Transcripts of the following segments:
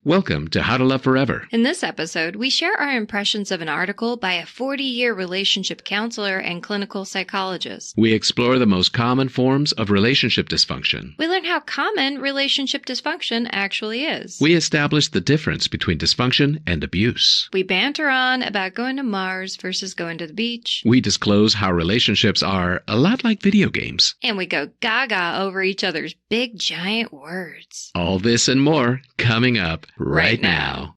Welcome to How to Love Forever. In this episode, we share our impressions of an article by a 40-year relationship counselor and clinical psychologist. We explore the most common forms of relationship dysfunction. We learn how common relationship dysfunction actually is. We establish the difference between dysfunction and abuse. We banter on about going to Mars versus going to the beach. We disclose how relationships are a lot like video games. And we go gaga over each other's big, giant words. All this and more coming up right now.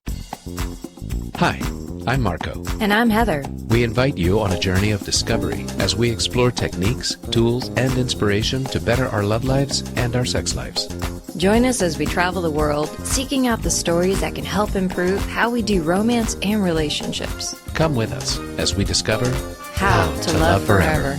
Hi, I'm Marco. And I'm Heather. We invite you on a journey of discovery as we explore techniques, tools, and inspiration to better our love lives and our sex lives. Join us as we travel the world, seeking out the stories that can help improve how we do romance and relationships. Come with us as we discover How to love forever.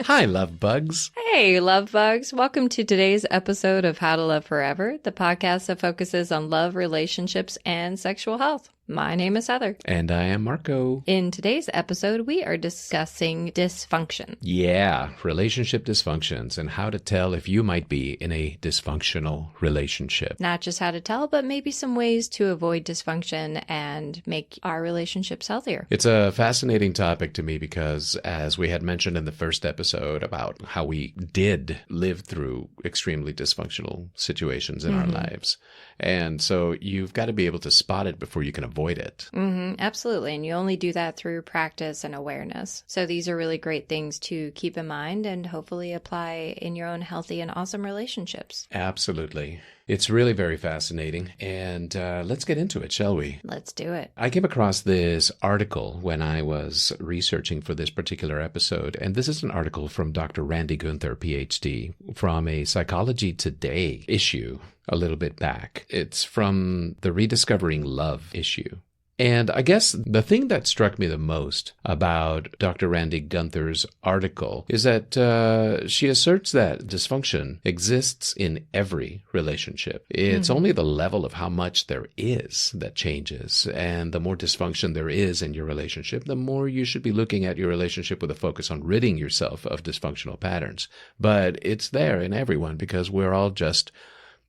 Hi, love bugs. Hey, love bugs. Welcome to today's episode of How to Love Forever, the podcast that focuses on love, relationships, and sexual health. My name is Heather. And I am Marco. In today's episode, we are discussing dysfunction. Yeah, relationship dysfunctions and how to tell if you might be in a dysfunctional relationship. Not just how to tell, but maybe some ways to avoid dysfunction and make our relationships healthier. It's a fascinating topic to me because, as we had mentioned in the first episode about how we did live through extremely dysfunctional situations in our lives. And so you've got to be able to spot it before you can avoid it. Absolutely. And you only do that through practice and awareness. So these are really great things to keep in mind and hopefully apply in your own healthy and awesome relationships. Absolutely. It's really very fascinating. And let's get into it, shall we? Let's do it. I came across this article when I was researching for this particular episode. And this is an article from Dr. Randi Gunther Ph.D. from a Psychology Today issue a little bit back. It's from the Rediscovering Love issue. And I guess the thing that struck me the most about Dr. Randi Gunther's article is that she asserts that dysfunction exists in every relationship. It's only the level of how much there is that changes. And the more dysfunction there is in your relationship, the more you should be looking at your relationship with a focus on ridding yourself of dysfunctional patterns. But it's there in everyone because we're all just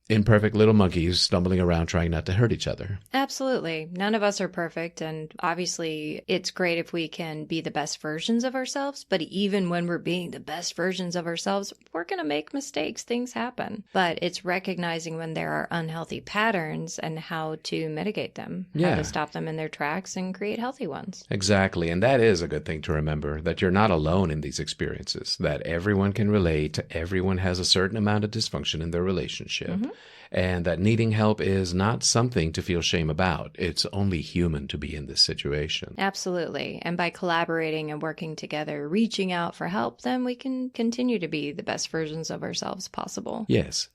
imperfect little monkeys stumbling around trying not to hurt each other. Absolutely. None of us are perfect. And obviously, it's great if we can be the best versions of ourselves. But even when we're being the best versions of ourselves, we're going to make mistakes. Things happen. But it's recognizing when there are unhealthy patterns and how to mitigate them, how to stop them in their tracks and create healthy ones. Exactly. And that is a good thing to remember, that you're not alone in these experiences, that everyone can relate. Everyone has a certain amount of dysfunction in their relationship. And that needing help is not something to feel shame about. It's only human to be in this situation. Absolutely. And by collaborating and working together, reaching out for help, then we can continue to be the best versions of ourselves possible. Yes.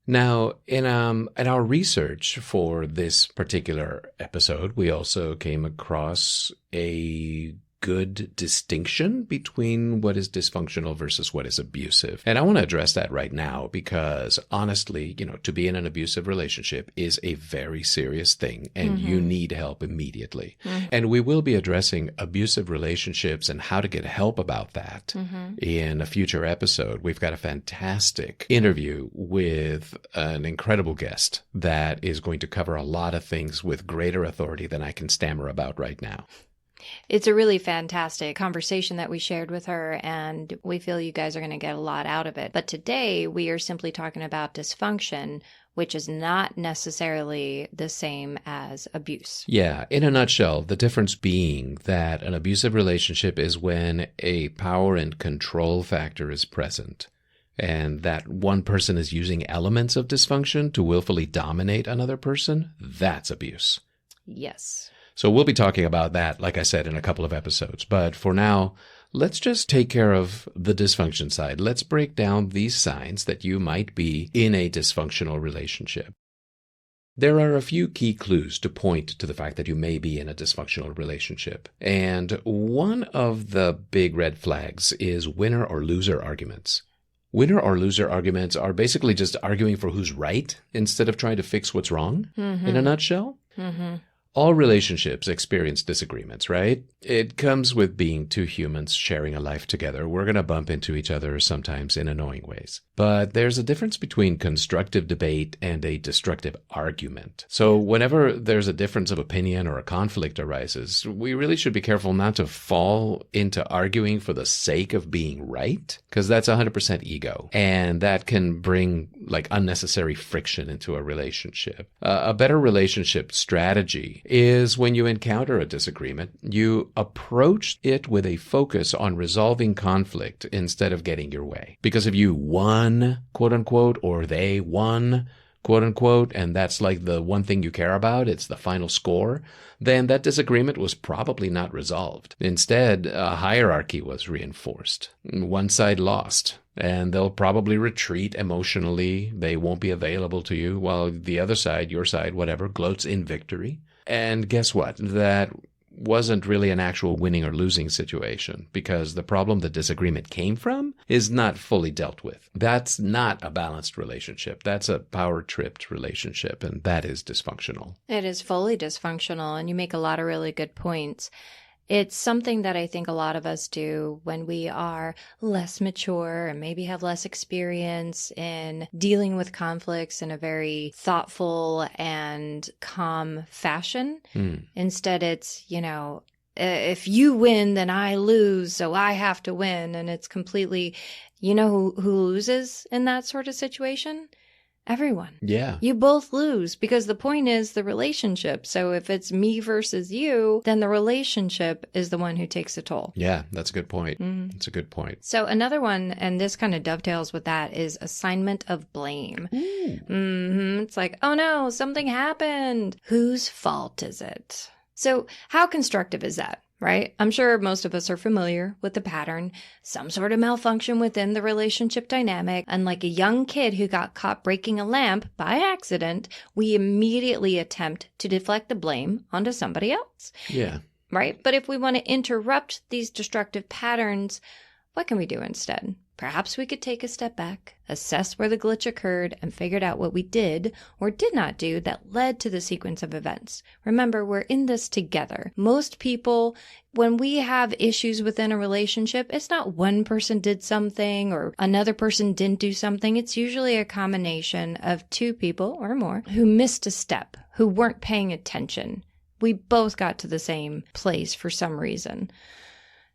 Now, in our research for this particular episode, we also came across a good distinction between what is dysfunctional versus what is abusive. And I want to address that right now because honestly, to be in an abusive relationship is a very serious thing and you need help immediately. And we will be addressing abusive relationships and how to get help about that in a future episode. We've got a fantastic interview with an incredible guest that is going to cover a lot of things with greater authority than I can stammer about right now. It's a really fantastic conversation that we shared with her, and we feel you guys are going to get a lot out of it. But today, we are simply talking about dysfunction, which is not necessarily the same as abuse. Yeah, in a nutshell, the difference being that an abusive relationship is when a power and control factor is present, and that one person is using elements of dysfunction to willfully dominate another person. That's abuse. Yes. So we'll be talking about that, like I said, in a couple of episodes. But for now, let's just take care of the dysfunction side. Let's break down these signs that you might be in a dysfunctional relationship. There are a few key clues to point to the fact that you may be in a dysfunctional relationship. And one of the big red flags is winner or loser arguments. Winner or loser arguments are basically just arguing for who's right instead of trying to fix what's wrong, in a nutshell. all relationships experience disagreements, right? It comes with being two humans sharing a life together. We're going to bump into each other sometimes in annoying ways. But there's a difference between constructive debate and a destructive argument. So whenever there's a difference of opinion or a conflict arises, we really should be careful not to fall into arguing for the sake of being right, because that's 100% ego. And that can bring like unnecessary friction into a relationship. A better relationship strategy is when you encounter a disagreement, you approach it with a focus on resolving conflict instead of getting your way. Because if you won, quote unquote, or they won, quote unquote, and that's like the one thing you care about, it's the final score, then that disagreement was probably not resolved. Instead, a hierarchy was reinforced. One side lost, and they'll probably retreat emotionally. They won't be available to you, while the other side, your side, whatever, gloats in victory. And guess what? That wasn't really an actual winning or losing situation, because the problem the disagreement came from is not fully dealt with. That's not a balanced relationship. That's a power-tripped relationship, and that is dysfunctional. It is fully dysfunctional, and you make a lot of really good points. It's something that I think a lot of us do when we are less mature and maybe have less experience in dealing with conflicts in a very thoughtful and calm fashion. Instead, it's, if you win, then I lose, so I have to win. And it's completely, who loses in that sort of situation? Everyone. Yeah. You both lose, because the point is the relationship. So if it's me versus you, then the relationship is the one who takes the toll. Yeah, that's a good point. That's a good point. So another one, and this kind of dovetails with that, is assignment of blame. It's like, oh no, something happened. Whose fault is it? So how constructive is that? Right? I'm sure most of us are familiar with the pattern. Some sort of malfunction within the relationship dynamic. And like a young kid who got caught breaking a lamp by accident, we immediately attempt to deflect the blame onto somebody else. Yeah. Right? But if we want to interrupt these destructive patterns, what can we do instead? Perhaps we could take a step back, assess where the glitch occurred, and figured out what we did or did not do that led to the sequence of events. Remember, we're in this together. Most people, when we have issues within a relationship, it's not one person did something or another person didn't do something. It's usually a combination of two people or more who missed a step, who weren't paying attention. We both got to the same place for some reason.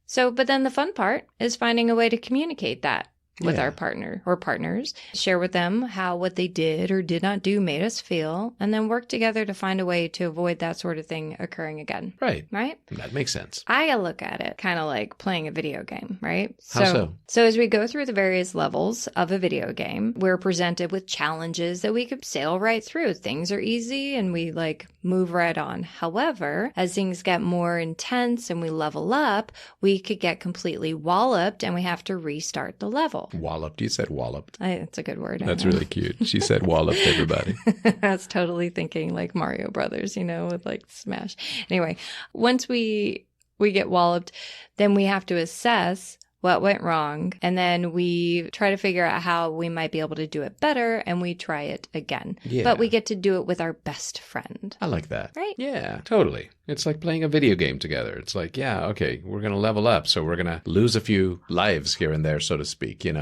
So, but then the fun part is finding a way to communicate that with our partner or partners, share with them how what they did or did not do made us feel, and then work together to find a way to avoid that sort of thing occurring again. Right. Right? That makes sense. I look at it kind of like playing a video game, right? How so? So as we go through the various levels of a video game, we're presented with challenges that we could sail right through. Things are easy and we move right on. However, as things get more intense and we level up, we could get completely walloped and we have to restart the level. Walloped. You said walloped. That's a good word. That's really cute. She said walloped everybody. I was totally thinking like Mario Brothers, with Smash. Anyway, once we get walloped, then we have to assess what went wrong. And then we try to figure out how we might be able to do it better. And we try it again. Yeah. But we get to do it with our best friend. I like that. Right? Yeah, totally. It's like playing a video game together. It's like, yeah, okay, we're going to level up. So we're going to lose a few lives here and there, so to speak, in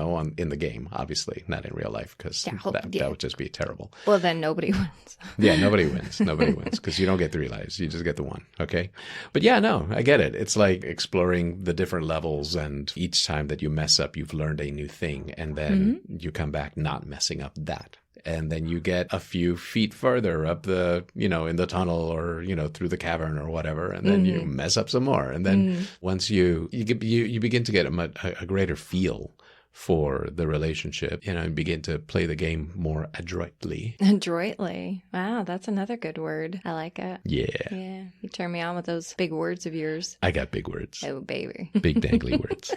the game, obviously, not in real life, because that would just be terrible. Well, then nobody wins. Yeah, nobody wins. Nobody wins because you don't get 3 lives. You just get the 1. Okay. But yeah, no, I get it. It's like exploring the different levels, and each time that you mess up, you've learned a new thing, and then you come back not messing up that. And then you get a few feet further up the, in the tunnel or, through the cavern or whatever. And then you mess up some more. And then once you begin to get a greater feel for the relationship, and begin to play the game more adroitly. Adroitly. Wow, that's another good word. I like it. Yeah. Yeah. You turn me on with those big words of yours. I got big words. Oh, baby. Big dangly words.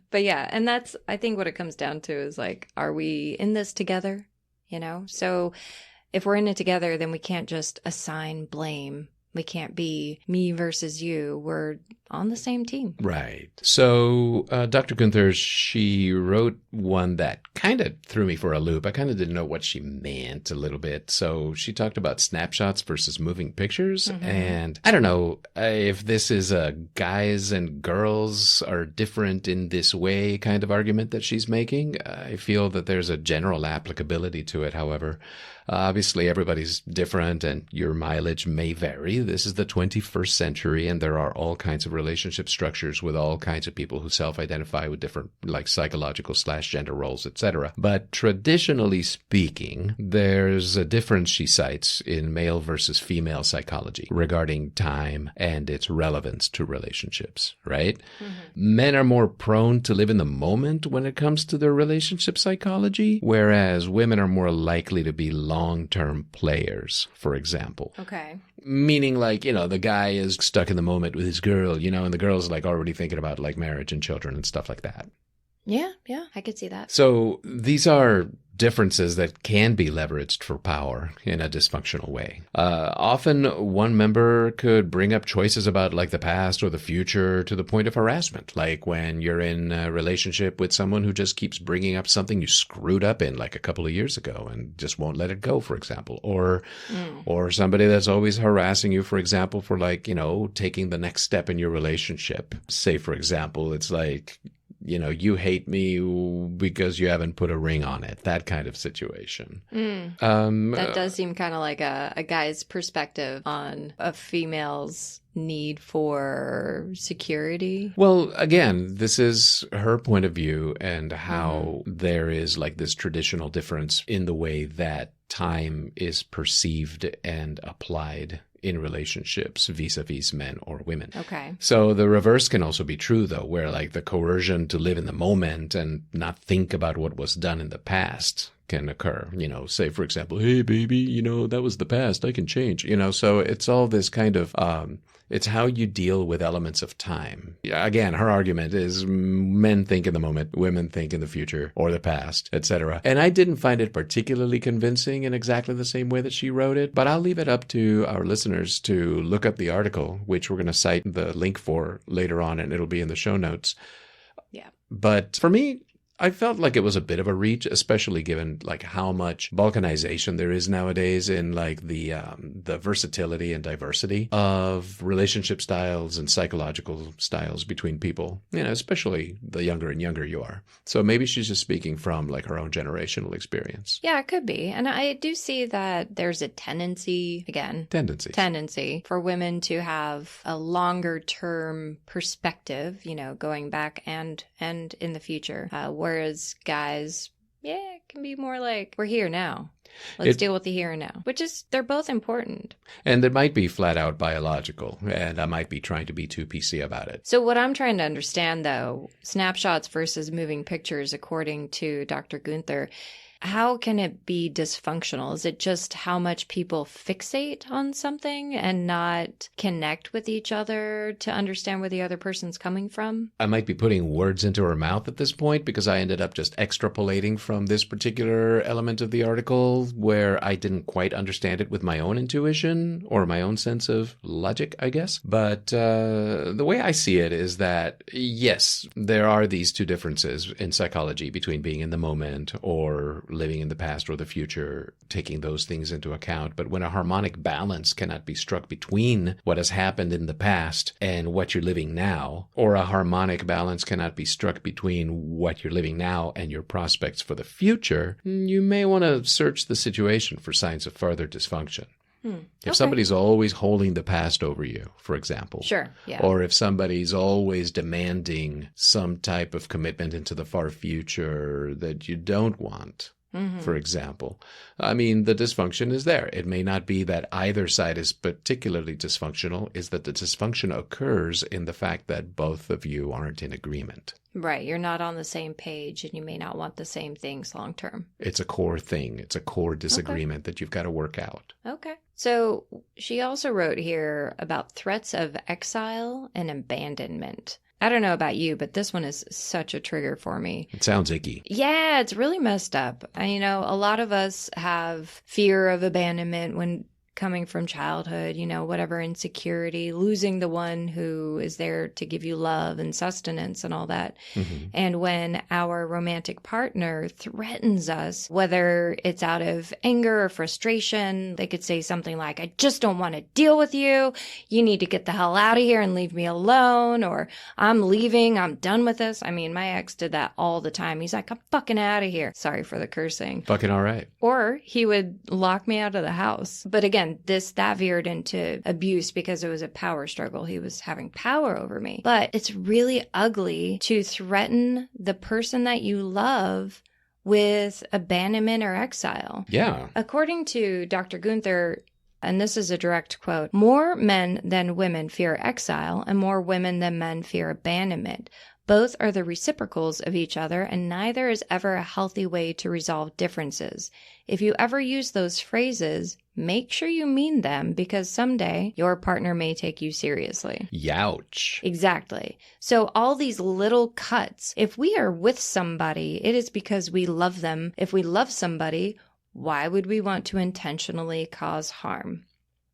But yeah, and that's, I think what it comes down to is are we in this together? So if we're in it together, then we can't just assign blame We can't be me versus you. We're on the same team. Right. So Dr. Gunther, she wrote one that kind of threw me for a loop. I kind of didn't know what she meant a little bit. So she talked about snapshots versus moving pictures. Mm-hmm. And I don't know if this is a guys and girls are different in this way kind of argument that she's making. I feel that there's a general applicability to it, however. Obviously, everybody's different and your mileage may vary. This is the 21st century, and there are all kinds of relationship structures with all kinds of people who self-identify with different, like, psychological/gender roles, etc. But traditionally speaking, there's a difference she cites in male versus female psychology regarding time and its relevance to relationships, right? Mm-hmm. Men are more prone to live in the moment when it comes to their relationship psychology, whereas women are more likely to be long-term players, for example. Okay. Meaning, like, you know, the guy is stuck in the moment with his girl, you know, and the girl's like already thinking about like marriage and children and stuff like that. Yeah, I could see that. So these are differences that can be leveraged for power in a dysfunctional way. Often one member could bring up choices about like the past or the future to the point of harassment. Like when you're in a relationship with someone who just keeps bringing up something you screwed up in like a couple of years ago and just won't let it go, for example. Or somebody that's always harassing you, for example, for like, you know, taking the next step in your relationship. Say, for example, it's like, you know, you hate me because you haven't put a ring on it. That kind of situation. That does seem kind of like a guy's perspective on a female's need for security. Well, again, this is her point of view and how there is like this traditional difference in the way that time is perceived and applied in relationships vis-a-vis men or women. Okay. So the reverse can also be true, though, where like the coercion to live in the moment and not think about what was done in the past can occur. You know, say, for example, hey, baby, you know, that was the past. I can change. You know, so it's all this kind of it's how you deal with elements of time. Again, her argument is men think in the moment, women think in the future or the past, etc. And I didn't find it particularly convincing in exactly the same way that she wrote it, but I'll leave it up to our listeners to look up the article, which we're going to cite the link for later on, and it'll be in the show notes. Yeah. But for me, I felt like it was a bit of a reach, especially given like how much balkanization there is nowadays in like the versatility and diversity of relationship styles and psychological styles between people, you know, especially the younger and younger you are. So maybe she's just speaking from like her own generational experience. Yeah, it could be. And I do see that there's a tendency for women to have a longer term perspective, you know, going back and in the future, whereas guys, it can be more like, we're here now. Let's deal with the here and now, which is, they're both important. And it might be flat out biological, and I might be trying to be too PC about it. So what I'm trying to understand, though, snapshots versus moving pictures, according to Dr. Gunther, how can it be dysfunctional? Is it just how much people fixate on something and not connect with each other to understand where the other person's coming from? I might be putting words into her mouth at this point because I ended up just extrapolating from this particular element of the article where I didn't quite understand it with my own intuition or my own sense of logic, I guess. But the way I see it is that, yes, there are these two differences in psychology between being in the moment or living in the past or the future, taking those things into account. But when a harmonic balance cannot be struck between what has happened in the past and what you're living now, or a harmonic balance cannot be struck between what you're living now and your prospects for the future, you may want to search the situation for signs of further dysfunction. If somebody's always holding the past over you, for example. Sure, yeah. Or if somebody's always demanding some type of commitment into the far future that you don't want, for example. I mean, the dysfunction is there. It may not be that either side is particularly dysfunctional. It's that the dysfunction occurs in the fact that both of you aren't in agreement. Right. You're not on the same page and you may not want the same things long term. It's a core thing. It's a core disagreement that you've got to work out. Okay. So she also wrote here about threats of exile and abandonment. I don't know about you, but this one is such a trigger for me. It sounds icky. Yeah, it's really messed up. You know, a lot of us have fear of abandonment when coming from childhood, whatever insecurity, losing the one who is there to give you love and sustenance and all that. And when our romantic partner threatens us, whether it's out of anger or frustration, they could say something like, I just don't want to deal with you. You need to get the hell out of here and leave me alone, or I'm leaving. I'm done with this. I mean, my ex did that all the time. He's like, I'm fucking out of here. Sorry for the cursing. Fucking all right. Or he would lock me out of the house. But again, that veered into abuse because it was a power struggle. He was having power over me. But it's really ugly to threaten the person that you love with abandonment or exile. Yeah. According to Dr. Gunther, and this is a direct quote, more men than women fear exile, and more women than men fear abandonment. Both are the reciprocals of each other, and neither is ever a healthy way to resolve differences. If you ever use those phrases, make sure you mean them, because someday your partner may take you seriously. Youch. Exactly. So all these little cuts, if we are with somebody, it is because we love them. If we love somebody, why would we want to intentionally cause harm?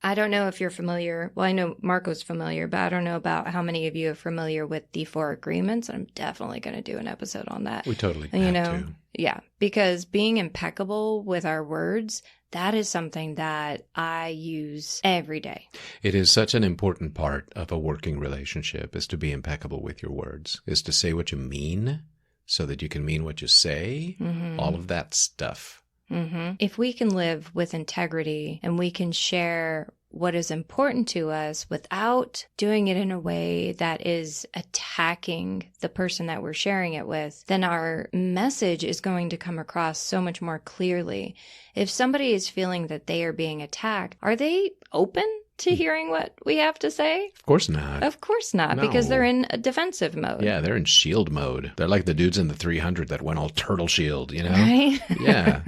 I don't know if you're familiar. Well, I know Marco's familiar, but I don't know about how many of you are familiar with the 4 agreements. I'm definitely going to do an episode on that. We totally have to. Yeah, because being impeccable with our words, that is something that I use every day. It is such an important part of a working relationship, is to be impeccable with your words, is to say what you mean so that you can mean what you say, all of that stuff. If we can live with integrity and we can share what is important to us without doing it in a way that is attacking the person that we're sharing it with, then our message is going to come across so much more clearly. If somebody is feeling that they are being attacked, are they open to hearing what we have to say? Of course not. Of course not, because they're in a defensive mode. Yeah, they're in shield mode. They're like the dudes in the 300 that went all turtle shield, Right? Yeah.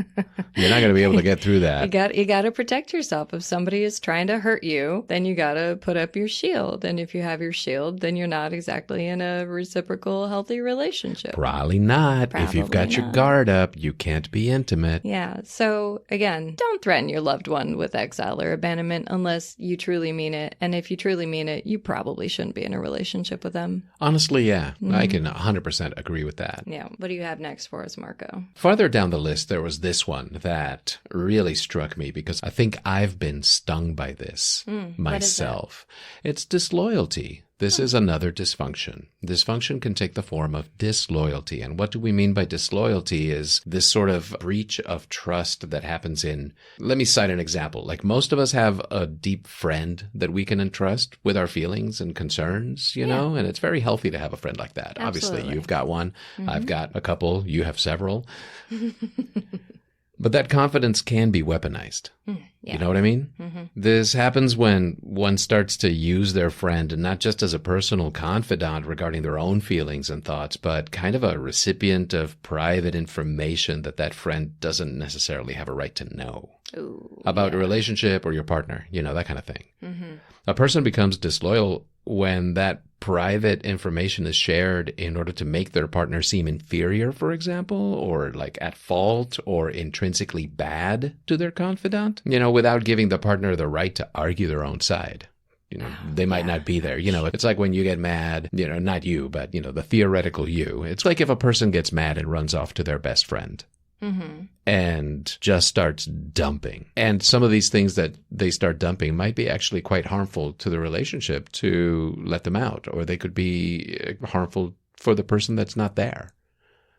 You're not going to be able to get through that. You got to protect yourself. If somebody is trying to hurt you, then you got to put up your shield. And if you have your shield, then you're not exactly in a reciprocal, healthy relationship. Probably not. If you've got your guard up, you can't be intimate. Yeah. So again, don't threaten your loved one with exile or abandonment unless you truly mean it. And if you truly mean it, you probably shouldn't be in a relationship with them. Honestly, yeah. I can 100% agree with that. Yeah. What do you have next for us, Marco? Farther down the list, there was this one that really struck me because I think I've been stung by this myself. It's disloyalty. This is another dysfunction. Dysfunction can take the form of disloyalty. And what do we mean by disloyalty is this sort of breach of trust that happens in, let me cite an example. Like most of us have a deep friend that we can entrust with our feelings and concerns, you know, and it's very healthy to have a friend like that. Absolutely. Obviously, you've got one. I've got a couple. You have several. But that confidence can be weaponized. You know what I mean? This happens when one starts to use their friend not just as a personal confidant regarding their own feelings and thoughts, but kind of a recipient of private information that friend doesn't necessarily have a right to know about a relationship or your partner, that kind of thing. A person becomes disloyal when that private information is shared in order to make their partner seem inferior, for example, or like at fault or intrinsically bad to their confidant, without giving the partner the right to argue their own side. They might not be there. It's like when you get mad, not you, but, the theoretical you. It's like if a person gets mad and runs off to their best friend. And just starts dumping. And some of these things that they start dumping might be actually quite harmful to the relationship to let them out, or they could be harmful for the person that's not there.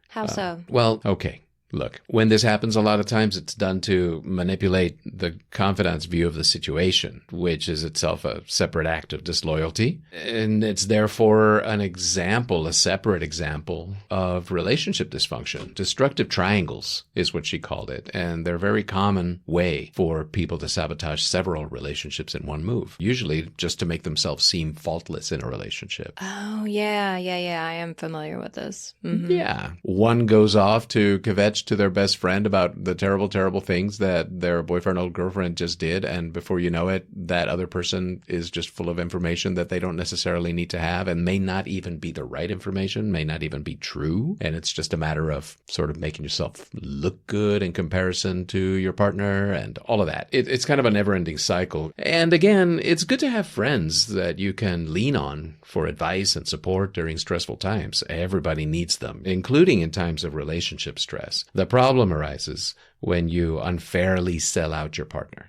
How so? Well, okay. Look, when this happens, a lot of times it's done to manipulate the confidant's view of the situation, which is itself a separate act of disloyalty. And it's therefore a separate example of relationship dysfunction. Destructive triangles is what she called it. And they're a very common way for people to sabotage several relationships in one move, usually just to make themselves seem faultless in a relationship. Oh, yeah. I am familiar with this. Yeah. One goes off to kvetch much to their best friend about the terrible, terrible things that their boyfriend or girlfriend just did. And before you know it, that other person is just full of information that they don't necessarily need to have and may not even be the right information, may not even be true. And it's just a matter of sort of making yourself look good in comparison to your partner and all of that. It's kind of a never-ending cycle. And again, it's good to have friends that you can lean on for advice and support during stressful times. Everybody needs them, including in times of relationship stress. The problem arises when you unfairly sell out your partner,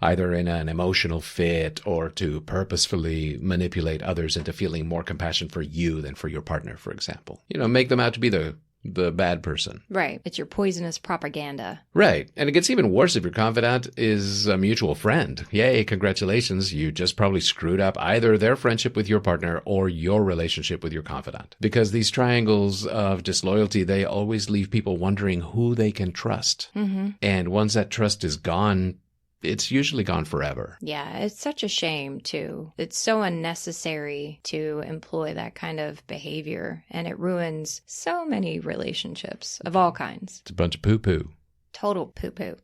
either in an emotional fit or to purposefully manipulate others into feeling more compassion for you than for your partner, for example. Make them out to be the bad person. Right. It's your poisonous propaganda. Right. And it gets even worse if your confidant is a mutual friend. Yay, congratulations. You just probably screwed up either their friendship with your partner or your relationship with your confidant. Because these triangles of disloyalty, they always leave people wondering who they can trust. And once that trust is gone, it's usually gone forever. Yeah, it's such a shame, too. It's so unnecessary to employ that kind of behavior, and it ruins so many relationships of all kinds. It's a bunch of poo-poo. Total poo-poo.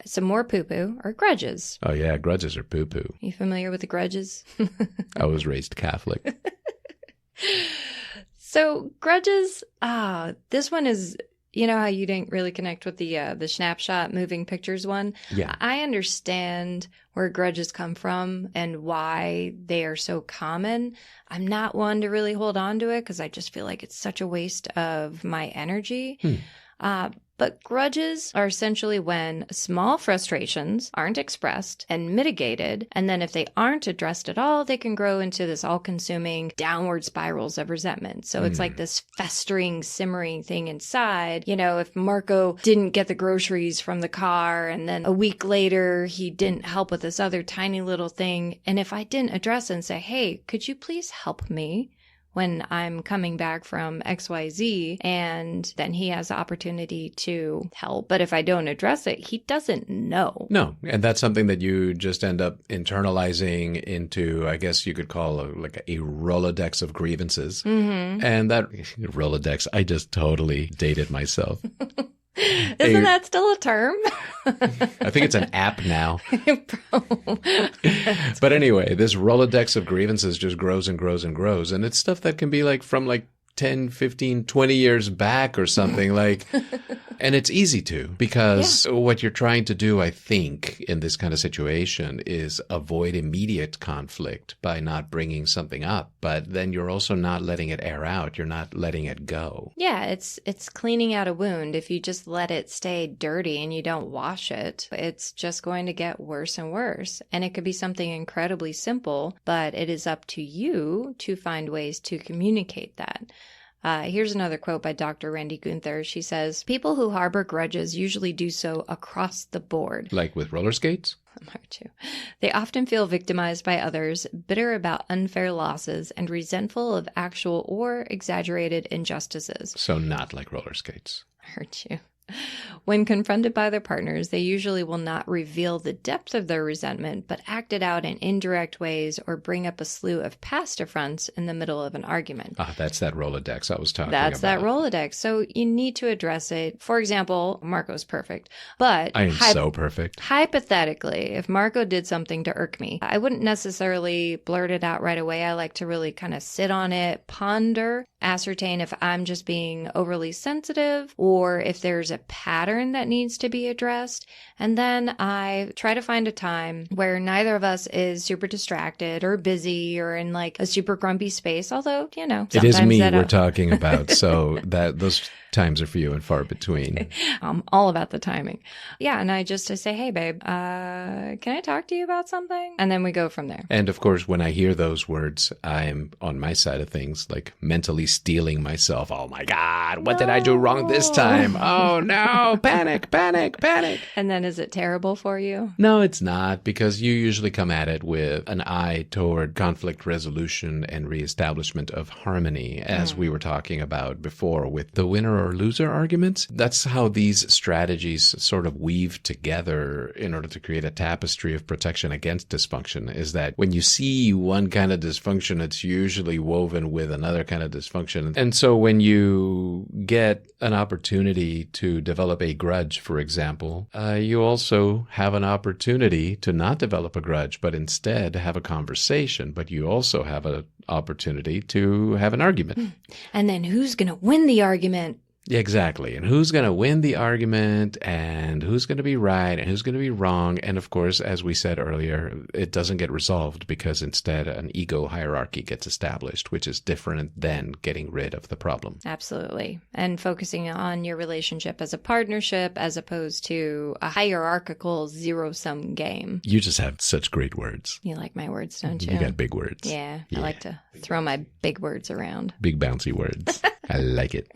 Some more poo-poo are grudges. Oh, yeah, grudges are poo-poo. You familiar with the grudges? I was raised Catholic. So grudges, this one is... You know how you didn't really connect with the snapshot moving pictures one? Yeah. I understand where grudges come from and why they are so common. I'm not one to really hold on to it because I just feel like it's such a waste of my energy. But grudges are essentially when small frustrations aren't expressed and mitigated. And then if they aren't addressed at all, they can grow into this all-consuming downward spirals of resentment. So it's like this festering, simmering thing inside. If Marco didn't get the groceries from the car and then a week later he didn't help with this other tiny little thing. And if I didn't address it and say, hey, could you please help me when I'm coming back from XYZ, and then he has the opportunity to help. But if I don't address it, he doesn't know. No, and that's something that you just end up internalizing into, I guess you could call a Rolodex of grievances. And that Rolodex, I just totally dated myself. Isn't that still a term? I think it's an app now. But anyway, this Rolodex of grievances just grows and grows and grows. And it's stuff that can be from 10, 15, 20 years back or something and it's easy to, because what you're trying to do, I think, in this kind of situation is avoid immediate conflict by not bringing something up. But then you're also not letting it air out. You're not letting it go. Yeah, it's cleaning out a wound. If you just let it stay dirty and you don't wash it, it's just going to get worse and worse. And it could be something incredibly simple, but it is up to you to find ways to communicate that. Here's another quote by Dr. Randi Gunther. She says, people who harbor grudges usually do so across the board. Like with roller skates? They often feel victimized by others, bitter about unfair losses, and resentful of actual or exaggerated injustices. So not like roller skates. Hurt you. When confronted by their partners, they usually will not reveal the depth of their resentment, but act it out in indirect ways or bring up a slew of past affronts in the middle of an argument. That's that Rolodex I was talking about. That's that Rolodex. So you need to address it. For example, Marco's perfect, but I am so perfect. Hypothetically, if Marco did something to irk me, I wouldn't necessarily blurt it out right away. I like to really kind of sit on it, ponder, ascertain if I'm just being overly sensitive or if there's a pattern that needs to be addressed. And then I try to find a time where neither of us is super distracted or busy or in a super grumpy space. Although, it is me we're talking about. So those times are few and far between. I'm all about the timing. Yeah. And I say, hey, babe, can I talk to you about something? And then we go from there. And of course, when I hear those words, I'm on my side of things, mentally steeling myself. Oh my God, what did I do wrong this time? Oh no, panic, panic, panic. And then is it terrible for you? No, it's not, because you usually come at it with an eye toward conflict resolution and reestablishment of harmony, as we were talking about before with the winner or loser arguments. That's how these strategies sort of weave together in order to create a tapestry of protection against dysfunction, is that when you see one kind of dysfunction, it's usually woven with another kind of dysfunction dysfunction. And so when you get an opportunity to develop a grudge, for example, you also have an opportunity to not develop a grudge, but instead have a conversation. But you also have an opportunity to have an argument. And then who's going to win the argument? Exactly. And who's going to win the argument and who's going to be right and who's going to be wrong. And of course, as we said earlier, it doesn't get resolved because instead an ego hierarchy gets established, which is different than getting rid of the problem. Absolutely. And focusing on your relationship as a partnership as opposed to a hierarchical zero-sum game. You just have such great words. You like my words, don't you? You got big words. Yeah. I like to throw my big words around. Big bouncy words. I like it.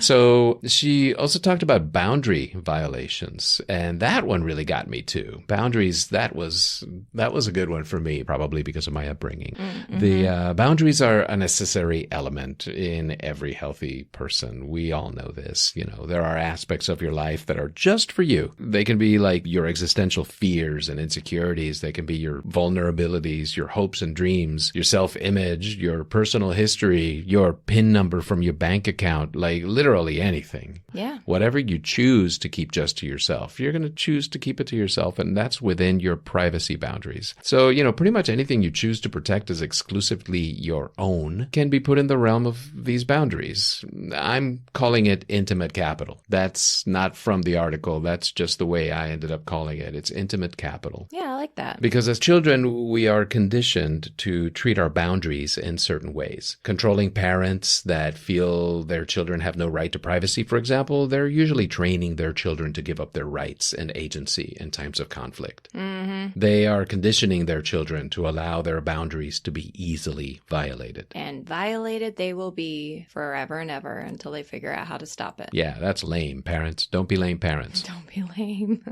So she also talked about boundary violations, and that one really got me too. Boundaries, that was a good one for me, probably because of my upbringing. Mm-hmm. The boundaries are a necessary element in every healthy person. We all know this. You know, there are aspects of your life that are just for you. They can be like your existential fears and insecurities. They can be your vulnerabilities, your hopes and dreams, your self-image, your personal history, your PIN number from your bank account, like literally anything. Yeah. Whatever you choose to keep just to yourself, you're going to choose to keep it to yourself, and that's within your privacy boundaries. So, you know, pretty much anything you choose to protect as exclusively your own can be put in the realm of these boundaries. I'm calling it intimate capital. That's not from the article. That's just the way I ended up calling it. It's intimate capital. Yeah, I like that. Because as children, we are conditioned to treat our boundaries in certain ways. Controlling parents that feel their children have no right to privacy, for example, they're usually training their children to give up their rights and agency in times of conflict. Mm-hmm. They are conditioning their children to allow their boundaries to be easily violated. And violated they will be forever and ever until they figure out how to stop it. Yeah, that's lame, parents. Don't be lame parents. Don't be lame.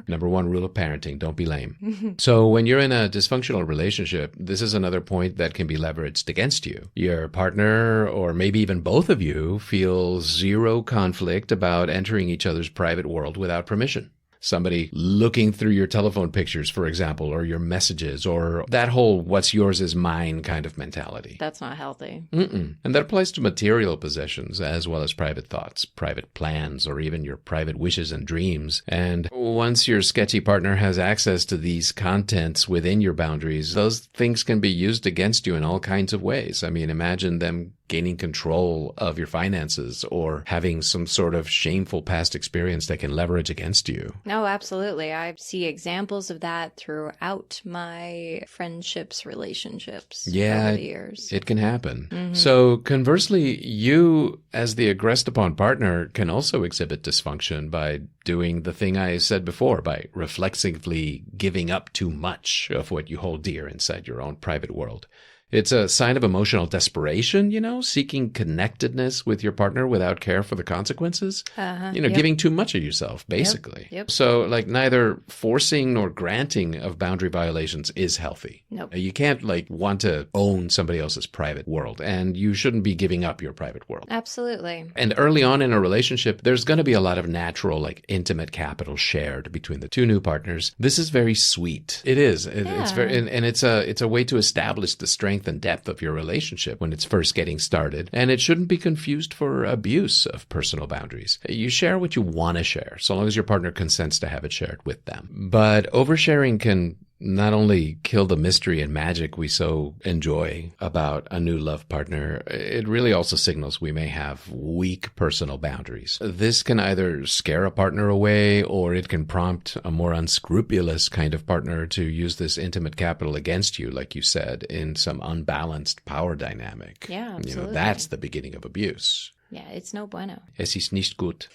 Number one rule of parenting, don't be lame. So when you're in a dysfunctional relationship, this is another point that can be leveraged against you. Your partner, or maybe even both of you, feel zero conflict about entering each other's private world without permission. Somebody looking through your telephone pictures, for example, or your messages, or that whole what's yours is mine kind of mentality. That's not healthy. And that applies to material possessions as well as private thoughts, private plans, or even your private wishes and dreams. And once your sketchy partner has access to these contents within your boundaries, those things can be used against you in all kinds of ways. I mean, imagine them gaining control of your finances or having some sort of shameful past experience they can leverage against you. No, absolutely. I see examples of that throughout my friendships, relationships over the years. It can happen. Mm-hmm. So conversely, you as the aggressed upon partner can also exhibit dysfunction by doing the thing I said before, by reflexively giving up too much of what you hold dear inside your own private world. It's a sign of emotional desperation, you know, seeking connectedness with your partner without care for the consequences. Giving too much of yourself, basically. Yep. So, like, neither forcing nor granting of boundary violations is healthy. Nope. You can't, want to own somebody else's private world, and you shouldn't be giving up your private world. Absolutely. And early on in a relationship, there's going to be a lot of natural, intimate capital shared between the two new partners. This is very sweet. It is. It's very, and it's a way to establish the strength and depth of your relationship when it's first getting started, and it shouldn't be confused for abuse of personal boundaries. You share what you want to share, so long as your partner consents to have it shared with them. But oversharing can not only kill the mystery and magic we so enjoy about a new love partner, it really also signals we may have weak personal boundaries. This can either scare a partner away, or it can prompt a more unscrupulous kind of partner to use this intimate capital against you, like you said, in some unbalanced power dynamic. Yeah, absolutely. That's the beginning of abuse. Yeah, it's no bueno. Es ist nicht gut.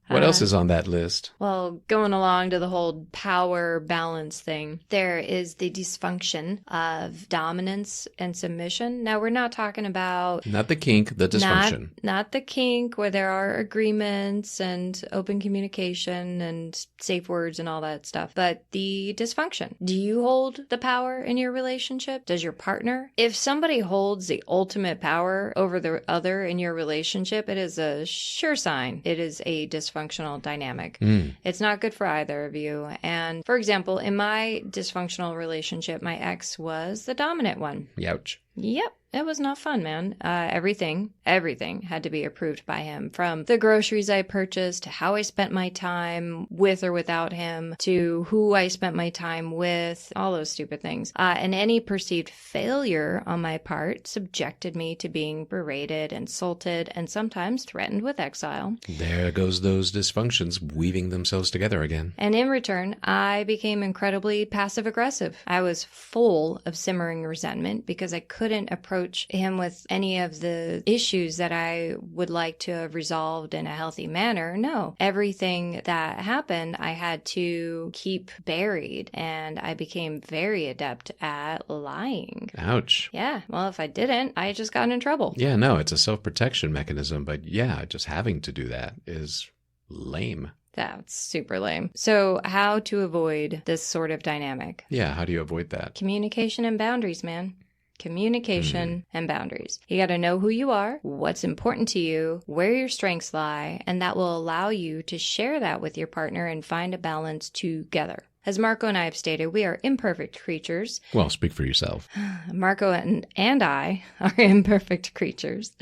What else is on that list? Well, going along to the whole power balance thing, there is the dysfunction of dominance and submission. Now, we're not talking about... Not the kink, the dysfunction. Not the kink where there are agreements and open communication and safe words and all that stuff, but the dysfunction. Do you hold the power in your relationship? Does your partner? If somebody holds the ultimate power over the other in your relationship, it is a sure sign it is a dysfunctional dynamic. It's not good for either of you. And for example, in my dysfunctional relationship, my ex was the dominant one. Youch. Yep. It was not fun, man. Everything had to be approved by him, from the groceries I purchased to how I spent my time with or without him to who I spent my time with, all those stupid things. And any perceived failure on my part subjected me to being berated, insulted, and sometimes threatened with exile. There goes those dysfunctions weaving themselves together again. And in return, I became incredibly passive-aggressive. I was full of simmering resentment because I couldn't approach him with any of the issues that I would like to have resolved in a healthy manner. No, everything that happened, I had to keep buried, and I became very adept at lying. Ouch. Yeah, well, if I didn't, I just got in trouble. Yeah, no, it's a self-protection mechanism, but yeah, just having to do that is lame. That's super lame. So how to avoid this sort of dynamic? Yeah, how do you avoid that? Communication and boundaries, man. Communication and boundaries. You got to know who you are, what's important to you, where your strengths lie, and that will allow you to share that with your partner and find a balance together. As Marco and I have stated, we are imperfect creatures. Well, speak for yourself. Marco and I are imperfect creatures.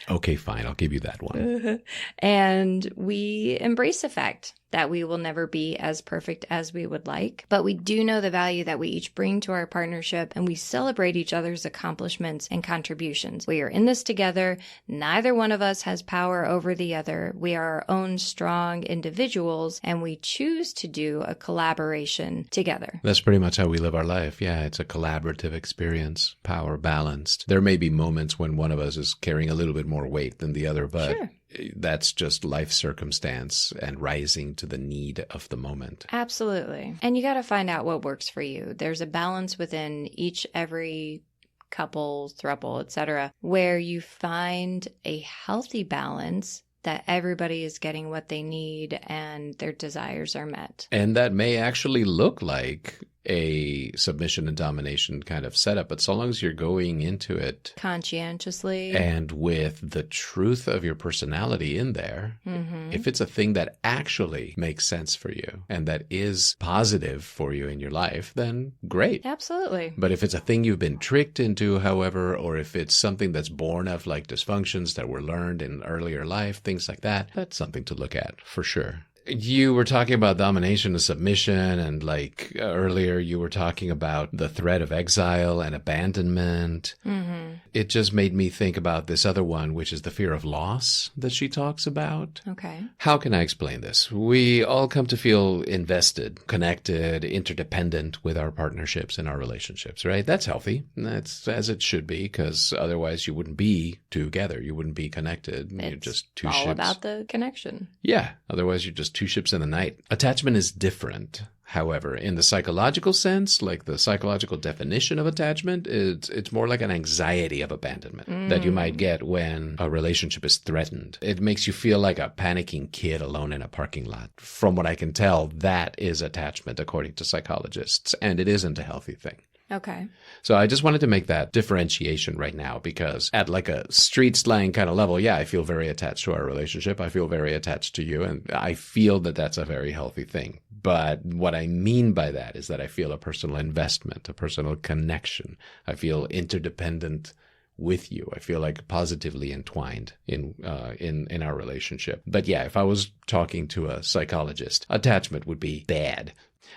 Okay, fine. I'll give you that one. And we embrace the fact that we will never be as perfect as we would like, but we do know the value that we each bring to our partnership, and we celebrate each other's accomplishments and contributions. We are in this together. Neither one of us has power over the other. We are our own strong individuals, and we choose to do a collaboration together. That's pretty much how we live our life. Yeah, it's a collaborative experience, power balanced. There may be moments when one of us is carrying a little bit more weight than the other, but Sure. That's just life circumstance and rising to the need of the moment. Absolutely. And you got to find out what works for you. There's a balance within every couple, throuple, etc., where you find a healthy balance that everybody is getting what they need and their desires are met. And that may actually look like a submission and domination kind of setup, but so long as you're going into it conscientiously and with the truth of your personality in there, if it's a thing that actually makes sense for you and that is positive for you in your life, then great. Absolutely. But if it's a thing you've been tricked into, however, or if it's something that's born of like dysfunctions that were learned in earlier life, things like that, that's something to look at for sure. You were talking about domination and submission, and like earlier you were talking about the threat of exile and abandonment. It just made me think about this other one, which is the fear of loss that she talks about. Okay. How can I explain this? We all come to feel invested, connected, interdependent with our partnerships and our relationships, right? That's healthy. That's as it should be, because otherwise you wouldn't be together. You wouldn't be connected. You're just two ships. All about the connection. Yeah. Otherwise you're just two ships in the night. Attachment is different. However, in the psychological sense, like the psychological definition of attachment, it's more like an anxiety of abandonment that you might get when a relationship is threatened. It makes you feel like a panicking kid alone in a parking lot. From what I can tell, that is attachment according to psychologists, and it isn't a healthy thing. Okay. So I just wanted to make that differentiation right now, because at like a street slang kind of level, yeah, I feel very attached to our relationship. I feel very attached to you, and I feel that that's a very healthy thing. But what I mean by that is that I feel a personal investment, a personal connection. I feel interdependent with you. I feel like positively entwined in our relationship. But yeah, if I was talking to a psychologist, attachment would be bad.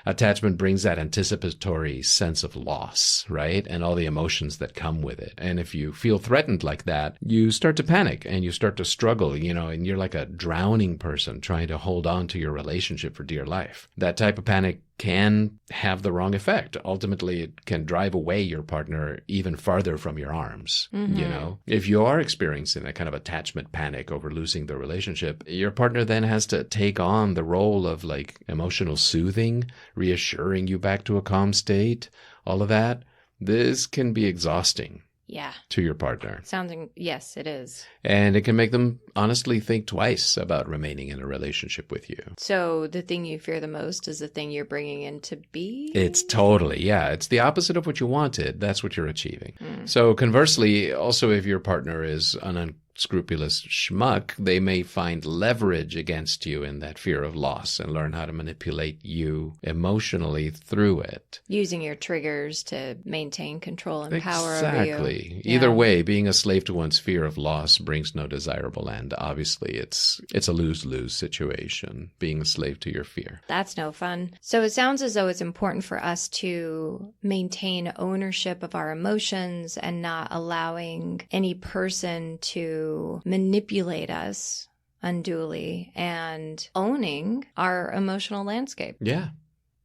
Attachment brings that anticipatory sense of loss, right? And all the emotions that come with it. And if you feel threatened like that, you start to panic and you start to struggle, and you're like a drowning person trying to hold on to your relationship for dear life. That type of panic can have the wrong effect. Ultimately, it can drive away your partner even farther from your arms. If you are experiencing that kind of attachment panic over losing the relationship, your partner then has to take on the role of like emotional soothing, reassuring you back to a calm state, all of that. This can be exhausting. Yeah. To your partner. Yes, it is. And it can make them honestly think twice about remaining in a relationship with you. So the thing you fear the most is the thing you're bringing in to be? It's totally, yeah. It's the opposite of what you wanted. That's what you're achieving. So conversely, also if your partner is an unscrupulous schmuck, they may find leverage against you in that fear of loss and learn how to manipulate you emotionally through it. Using your triggers to maintain control and power over you. Exactly. Either way, being a slave to one's fear of loss brings no desirable end. Obviously, it's a lose-lose situation, being a slave to your fear. That's no fun. So it sounds as though it's important for us to maintain ownership of our emotions and not allowing any person to manipulate us unduly, and owning our emotional landscape. Yeah.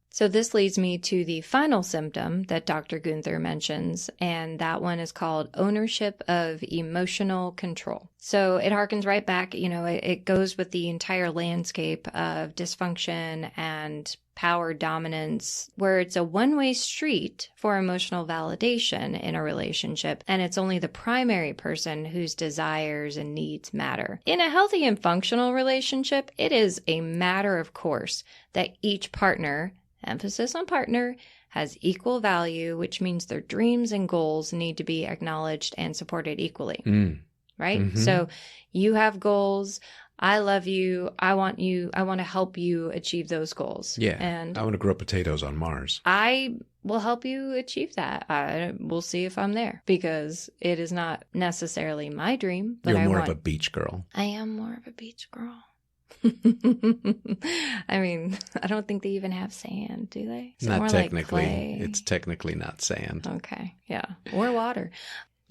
So this leads me to the final symptom that Dr. Gunther mentions, and that one is called ownership of emotional control. So it harkens right back, it goes with the entire landscape of dysfunction and power dominance, where it's a one-way street for emotional validation in a relationship, and it's only the primary person whose desires and needs matter. In a healthy and functional relationship, it is a matter of course that each partner, emphasis on partner, has equal value, which means their dreams and goals need to be acknowledged and supported equally. Right? Mm-hmm. So you have goals. I love you. I want to help you achieve those goals. Yeah. And I want to grow potatoes on Mars. I will help you achieve that. We'll see if I'm there, because it is not necessarily my dream. But You're more of a beach girl. I am more of a beach girl. I mean, I don't think they even have sand, do they? Is it Not more technically. Like clay? It's technically not sand. Okay. Yeah. Or water.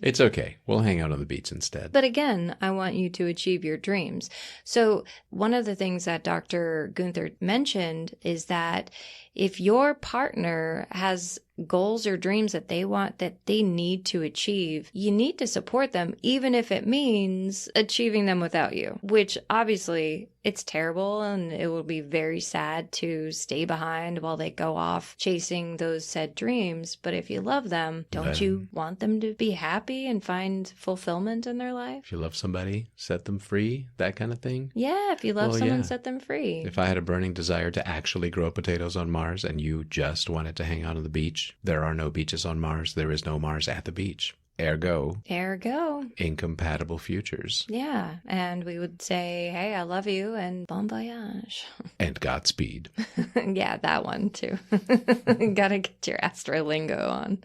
It's okay. We'll hang out on the beach instead. But again, I want you to achieve your dreams. So one of the things that Dr. Gunther mentioned is that if your partner has goals or dreams that they want, that they need to achieve, you need to support them, even if it means achieving them without you, which obviously it's terrible and it will be very sad to stay behind while they go off chasing those said dreams. But if you love them, don't you want them to be happy and find fulfillment in their life? If you love somebody, set them free, that kind of thing. Yeah, if you love someone, set them free. If I had a burning desire to actually grow potatoes on Mars and you just wanted to hang out on the beach, there are no beaches on Mars. There is no Mars at the beach. Ergo, incompatible futures. Yeah, and we would say, hey, I love you, and bon voyage. And Godspeed. Yeah, that one too. Gotta get your astrolingo on.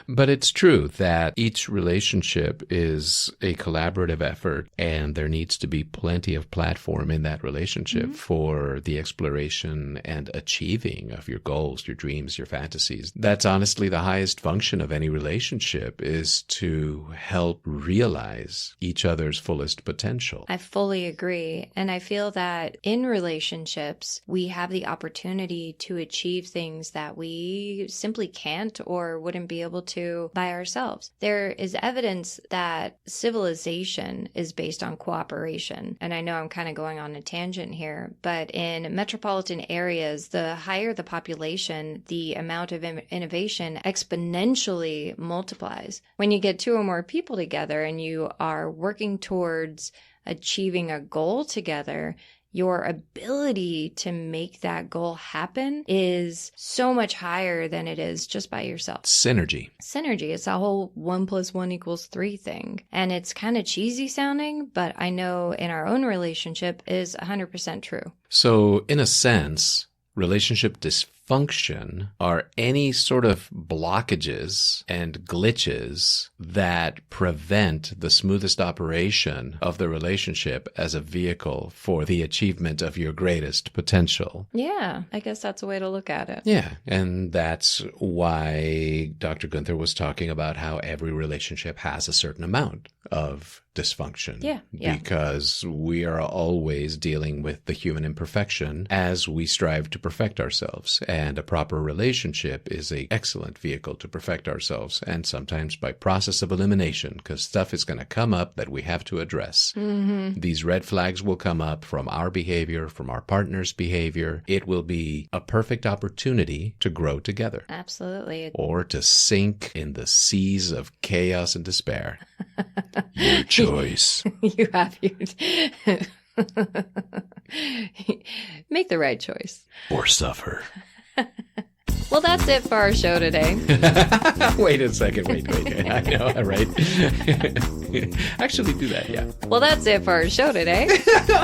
But it's true that each relationship is a collaborative effort, and there needs to be plenty of platform in that relationship for the exploration and achieving of your goals, your dreams, your fantasies. That's honestly the highest function of any relationship, is to help realize each other's fullest potential. I fully agree. And I feel that in relationships, we have the opportunity to achieve things that we simply can't or wouldn't be able to by ourselves. There is evidence that civilization is based on cooperation. And I know I'm kind of going on a tangent here, but in metropolitan areas, the higher the population, the amount of innovation exponentially multiplies. When you get two or more people together and you are working towards achieving a goal together, your ability to make that goal happen is so much higher than it is just by yourself. Synergy. It's a whole 1 + 1 = 3 thing. And it's kind of cheesy sounding, but I know in our own relationship is 100% true. So in a sense, relationship dysfunction are any sort of blockages and glitches that prevent the smoothest operation of the relationship as a vehicle for the achievement of your greatest potential. Yeah, I guess that's a way to look at it. Yeah, and that's why Dr. Gunther was talking about how every relationship has a certain amount of dysfunction. Yeah. Because we are always dealing with the human imperfection as we strive to perfect ourselves. And a proper relationship is an excellent vehicle to perfect ourselves. And sometimes by process of elimination, because stuff is going to come up that we have to address. These red flags will come up from our behavior, from our partner's behavior. It will be a perfect opportunity to grow together. Absolutely. Or to sink in the seas of chaos and despair. Your choice. You have make the right choice. Or suffer. Well, that's it for our show today. Wait a second. Wait. I know, right? Actually do that, yeah. Well, that's it for our show today.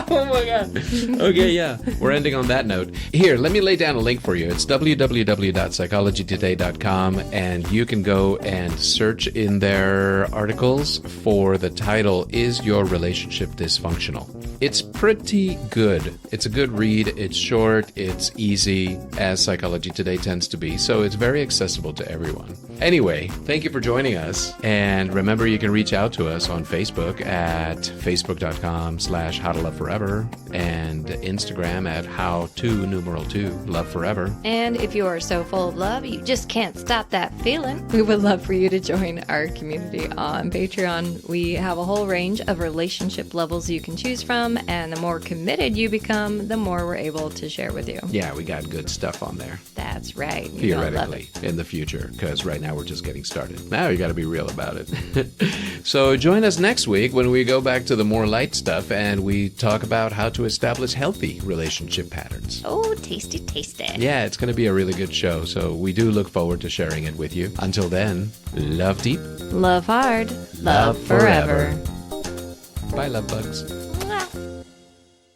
Oh my God. Okay, yeah. We're ending on that note. Here, let me lay down a link for you. It's www.psychologytoday.com, and you can go and search in their articles for the title, Is Your Relationship Dysfunctional? It's pretty good. It's a good read. It's short. It's easy, as Psychology Today tends to be. So it's very accessible to everyone. Anyway, thank you for joining us. And remember, you can reach out to us on Facebook at facebook.com/howtoloveforever and Instagram at how2 And if you are so full of love, you just can't stop that feeling. We would love for you to join our community on Patreon. We have a whole range of relationship levels you can choose from. And the more committed you become, the more we're able to share with you. Yeah, we got good stuff on there. That's right. You're Theoretically, in the future, because right now we're just getting started. Now you got to be real about it. So join us next week when we go back to the more light stuff and we talk about how to establish healthy relationship patterns. Oh, tasty, tasty. Yeah, it's going to be a really good show, so we do look forward to sharing it with you. Until then, love deep, love hard, love forever. Bye, love bugs.